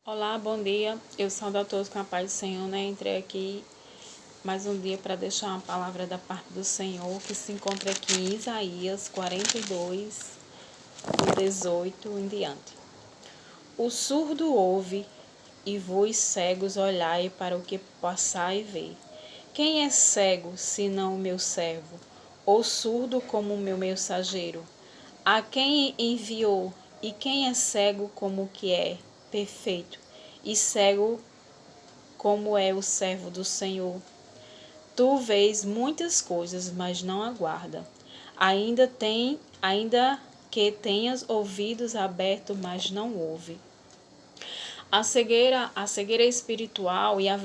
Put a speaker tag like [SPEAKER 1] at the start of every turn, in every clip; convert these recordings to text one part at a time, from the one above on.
[SPEAKER 1] Olá, bom dia. Eu saúdo a todos com a paz do Senhor, né? Entrei aqui mais um dia para deixar uma palavra da parte do Senhor, que se encontra aqui em Isaías 42, do 18 em diante. O surdo ouve, e vós cegos olhai para o que passar e ver. Quem é cego, senão o meu servo, ou surdo como o meu mensageiro? A quem enviou, e quem é cego como que é perfeito, e cego como é o servo do Senhor? Tu vês muitas coisas, mas não aguarda. Ainda que tenhas ouvidos abertos, mas não ouve. A cegueira espiritual e a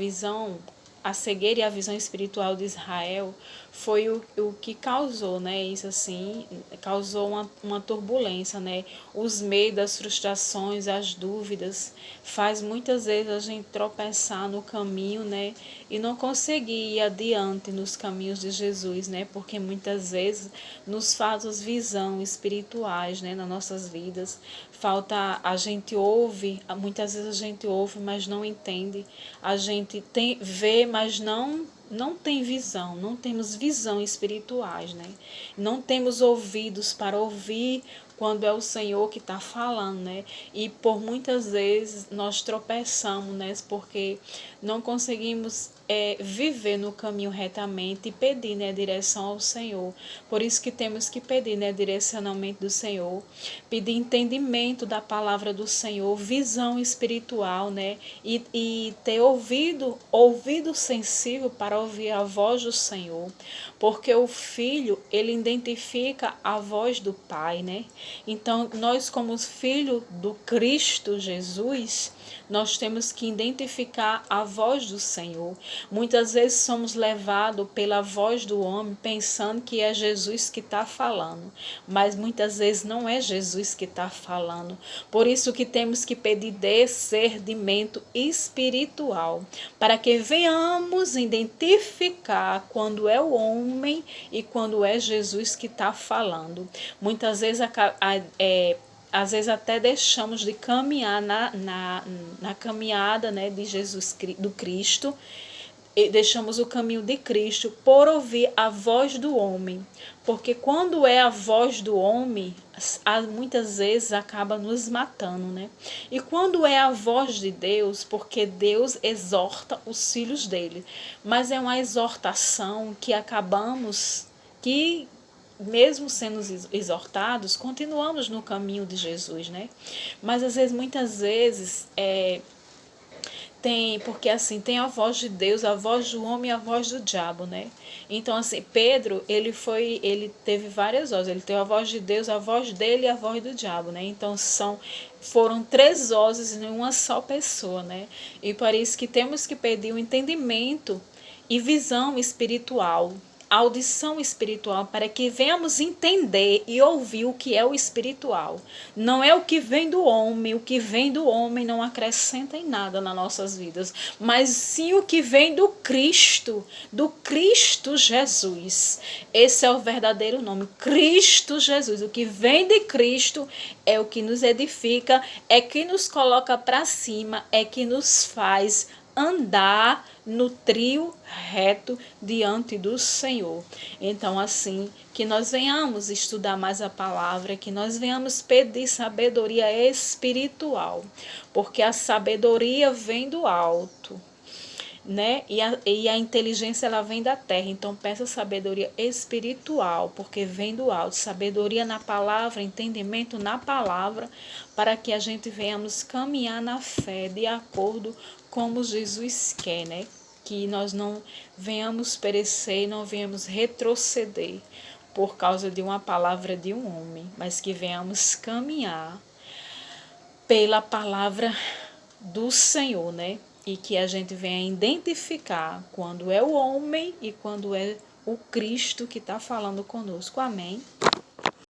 [SPEAKER 1] cegueira e a visão espiritual de Israel foi o que causou, né? Isso assim, causou uma turbulência, né? Os medos, as frustrações, as dúvidas, faz muitas vezes a gente tropeçar no caminho, né? E não conseguir ir adiante nos caminhos de Jesus, né? Porque muitas vezes nos falta visão espirituais, né? Nas nossas vidas. Falta, a gente ouve, muitas vezes a gente ouve, mas não entende. A gente vê, mas não tem visão, não temos visão espirituais, né? Não temos ouvidos para ouvir quando é o Senhor que está falando, né? E por muitas vezes nós tropeçamos, né? Porque não conseguimos viver no caminho retamente e pedir, né, direção ao Senhor. Por isso que temos que pedir, né, direcionamento do Senhor, pedir entendimento da palavra do Senhor, visão espiritual, né? E ter ouvido sensível para ouvir a voz do Senhor, porque o filho, ele identifica a voz do Pai, né? Então, nós como filho do Cristo Jesus, nós temos que identificar a voz do Senhor. Muitas vezes somos levados pela voz do homem, pensando que é Jesus que está falando, mas muitas vezes não é Jesus que está falando. Por isso que temos que pedir discernimento espiritual, para que venhamos identificar quando é o homem e quando é Jesus que está falando. Muitas vezes às vezes até deixamos de caminhar na caminhada, né, de Jesus, do Cristo, e deixamos o caminho de Cristo por ouvir a voz do homem. Porque quando é a voz do homem, muitas vezes acaba nos matando, né? E quando é a voz de Deus, porque Deus exorta os filhos dele, mas é uma exortação que mesmo sendo exortados, continuamos no caminho de Jesus, né? Mas às vezes, muitas vezes, porque assim, tem a voz de Deus, a voz do homem e a voz do diabo, né? Então, assim, Pedro, ele teve várias vozes, ele teve a voz de Deus, a voz dele e a voz do diabo, né? Então, foram três vozes em uma só pessoa, né? E por isso que temos que pedir o entendimento e visão espiritual, audição espiritual, para que venhamos entender e ouvir o que é o espiritual. Não é o que vem do homem não acrescenta em nada nas nossas vidas, mas sim o que vem do Cristo Jesus. Esse é o verdadeiro nome, Cristo Jesus. O que vem de Cristo é o que nos edifica, é que nos coloca para cima, é que nos faz andar no trio reto diante do Senhor. Então, assim, que nós venhamos estudar mais a palavra, que nós venhamos pedir sabedoria espiritual, porque a sabedoria vem do alto, né? E a inteligência, ela vem da terra. Então peça sabedoria espiritual, porque vem do alto, sabedoria na palavra, entendimento na palavra, para que a gente venhamos caminhar na fé de acordo como Jesus quer, né? Que nós não venhamos perecer, não venhamos retroceder por causa de uma palavra de um homem, mas que venhamos caminhar pela palavra do Senhor, né? E que a gente venha identificar quando é o homem e quando é o Cristo que está falando conosco. Amém?